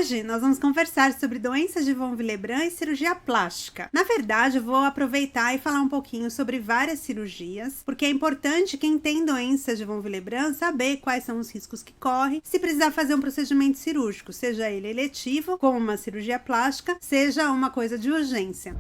Hoje nós vamos conversar sobre doenças de von Willebrand e cirurgia plástica. Na verdade, eu vou aproveitar e falar um pouquinho sobre várias cirurgias, porque é importante quem tem doenças de von Willebrand saber quais são os riscos que corre se precisar fazer um procedimento cirúrgico, seja ele eletivo, como uma cirurgia plástica, seja uma coisa de urgência.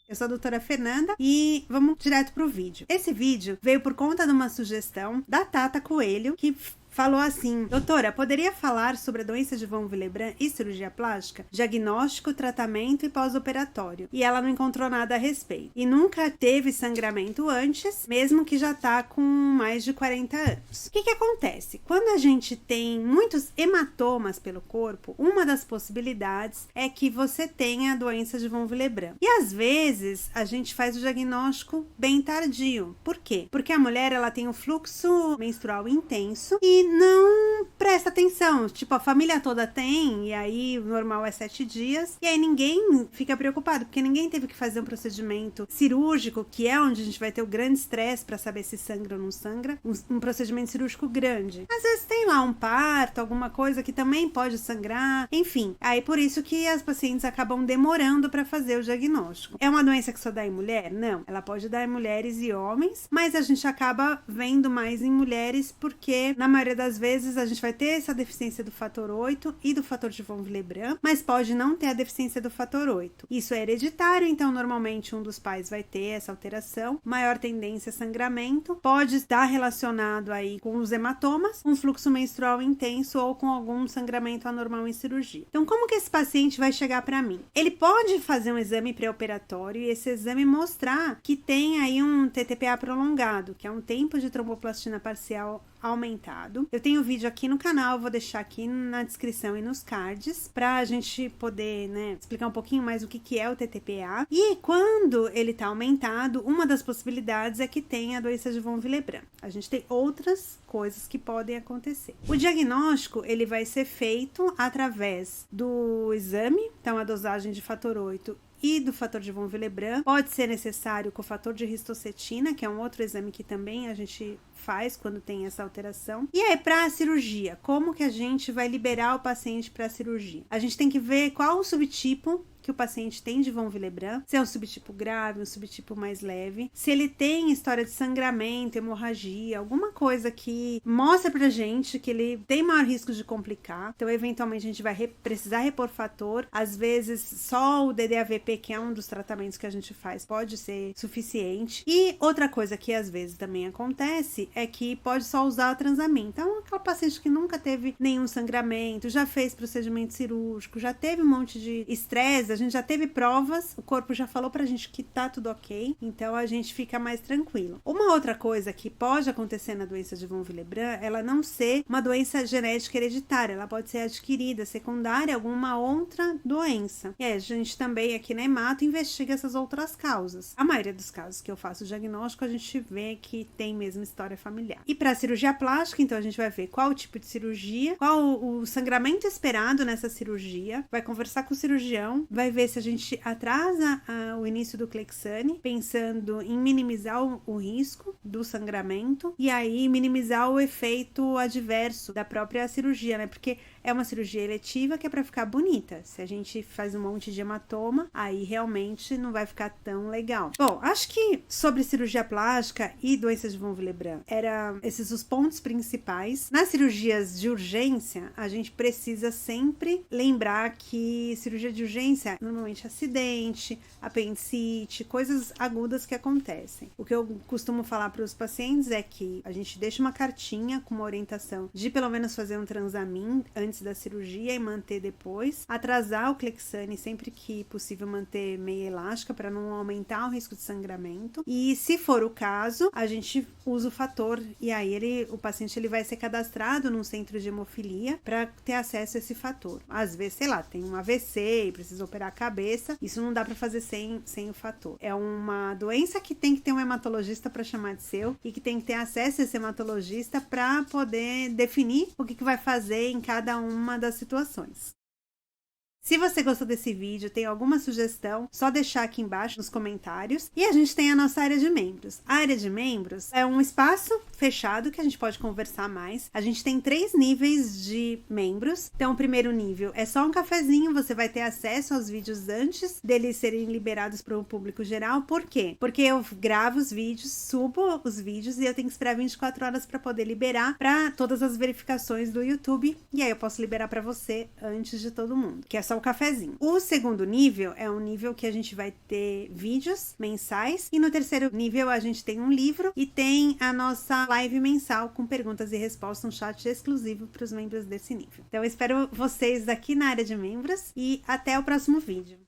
Eu sou a doutora Fernanda e vamos direto pro vídeo. Esse vídeo veio por conta de uma sugestão da Tata Coelho, que falou assim: doutora, poderia falar sobre a doença de von Willebrand e cirurgia plástica? Diagnóstico, tratamento e pós-operatório. E ela não encontrou nada a respeito. E nunca teve sangramento antes, mesmo que já tá com mais de 40 anos. O que acontece? Quando a gente tem muitos hematomas pelo corpo, uma das possibilidades é que você tenha a doença de von Willebrand. E às vezes a gente faz o diagnóstico bem tardio. Por quê? Porque a mulher ela tem um fluxo menstrual intenso e não presta atenção, tipo, a família toda tem, e aí o normal é 7 dias, e aí ninguém fica preocupado, porque ninguém teve que fazer um procedimento cirúrgico, que é onde a gente vai ter o grande estresse para saber se sangra ou não sangra, um procedimento cirúrgico grande. Às vezes tem lá um parto, alguma coisa que também pode sangrar, enfim, aí por isso que as pacientes acabam demorando para fazer o diagnóstico. É uma doença que só dá em mulher? Não, ela pode dar em mulheres e homens, mas a gente acaba vendo mais em mulheres, porque na maioria das vezes a gente vai ter essa deficiência do fator 8 e do fator de von Willebrand, mas pode não ter a deficiência do fator 8. Isso é hereditário, então normalmente um dos pais vai ter essa alteração, maior tendência a sangramento, pode estar relacionado aí com os hematomas, um fluxo menstrual intenso ou com algum sangramento anormal em cirurgia. Então como que esse paciente vai chegar para mim? Ele pode fazer um exame pré-operatório e esse exame mostrar que tem aí um TTPA prolongado, que é um tempo de tromboplastina parcial aumentado. Eu tenho vídeo aqui no canal, vou deixar aqui na descrição e nos cards pra gente poder, explicar um pouquinho mais o que é o TTPA. E quando ele tá aumentado, uma das possibilidades é que tenha a doença de von Willebrand. A gente tem outras coisas que podem acontecer. O diagnóstico, ele vai ser feito através do exame, então a dosagem de fator 8 e do fator de von Willebrand. Pode ser necessário com o fator de histocetina, que é um outro exame que também a gente faz quando tem essa alteração. E aí, para a cirurgia, como que a gente vai liberar o paciente para a cirurgia? A gente tem que ver qual o subtipo que o paciente tem de von Willebrand, se é um subtipo grave, um subtipo mais leve, se ele tem história de sangramento, hemorragia, alguma coisa que mostra pra gente que ele tem maior risco de complicar. Então, eventualmente, a gente vai precisar repor fator. Às vezes, só o DDAVP, que é um dos tratamentos que a gente faz, pode ser suficiente. E outra coisa que às vezes também acontece é que pode só usar o transamin. Então, aquela paciente que nunca teve nenhum sangramento, já fez procedimento cirúrgico, já teve um monte de estresse, a gente já teve provas, o corpo já falou pra gente que tá tudo ok, então a gente fica mais tranquilo. Uma outra coisa que pode acontecer na doença de von Willebrand, ela não ser uma doença genética hereditária, ela pode ser adquirida, secundária, alguma outra doença. E aí, a gente também aqui na Hemato investiga essas outras causas. A maioria dos casos que eu faço o diagnóstico, a gente vê que tem mesmo história familiar. E para cirurgia plástica, então a gente vai ver qual o tipo de cirurgia, qual o sangramento esperado nessa cirurgia, vai conversar com o cirurgião, vai ver se a gente atrasa o início do Clexane, pensando em minimizar o risco do sangramento e aí minimizar o efeito adverso da própria cirurgia, né? Porque é uma cirurgia eletiva que é para ficar bonita. Se a gente faz um monte de hematoma, aí realmente não vai ficar tão legal. Bom, acho que sobre cirurgia plástica e doenças de von Willebrand, eram esses os pontos principais. Nas cirurgias de urgência, a gente precisa sempre lembrar que cirurgia de urgência, normalmente acidente, apendicite, coisas agudas que acontecem. O que eu costumo falar para os pacientes é que a gente deixa uma cartinha com uma orientação de pelo menos fazer um transamin antes da cirurgia e manter depois, atrasar o Clexane sempre que possível, manter meia elástica para não aumentar o risco de sangramento, e se for o caso, a gente usa o fator e aí o paciente ele vai ser cadastrado num centro de hemofilia para ter acesso a esse fator. Às vezes, sei lá, tem um AVC e precisa operar a cabeça, isso não dá para fazer sem o fator. É uma doença que tem que ter um hematologista para chamar de seu e que tem que ter acesso a esse hematologista para poder definir o que vai fazer em cada uma das situações. Se você gostou desse vídeo, tem alguma sugestão, só deixar aqui embaixo nos comentários. E a gente tem a nossa área de membros. A área de membros é um espaço fechado que a gente pode conversar mais. A gente tem 3 níveis de membros. Então, o primeiro nível é só um cafezinho, você vai ter acesso aos vídeos antes deles serem liberados para o público geral. Por quê? Porque eu gravo os vídeos, subo os vídeos e eu tenho que esperar 24 horas para poder liberar para todas as verificações do YouTube. E aí eu posso liberar para você antes de todo mundo, que é só o cafezinho. O segundo nível é um nível que a gente vai ter vídeos mensais, e no terceiro nível a gente tem um livro e tem a nossa live mensal com perguntas e respostas, um chat exclusivo para os membros desse nível. Então eu espero vocês aqui na área de membros e até o próximo vídeo.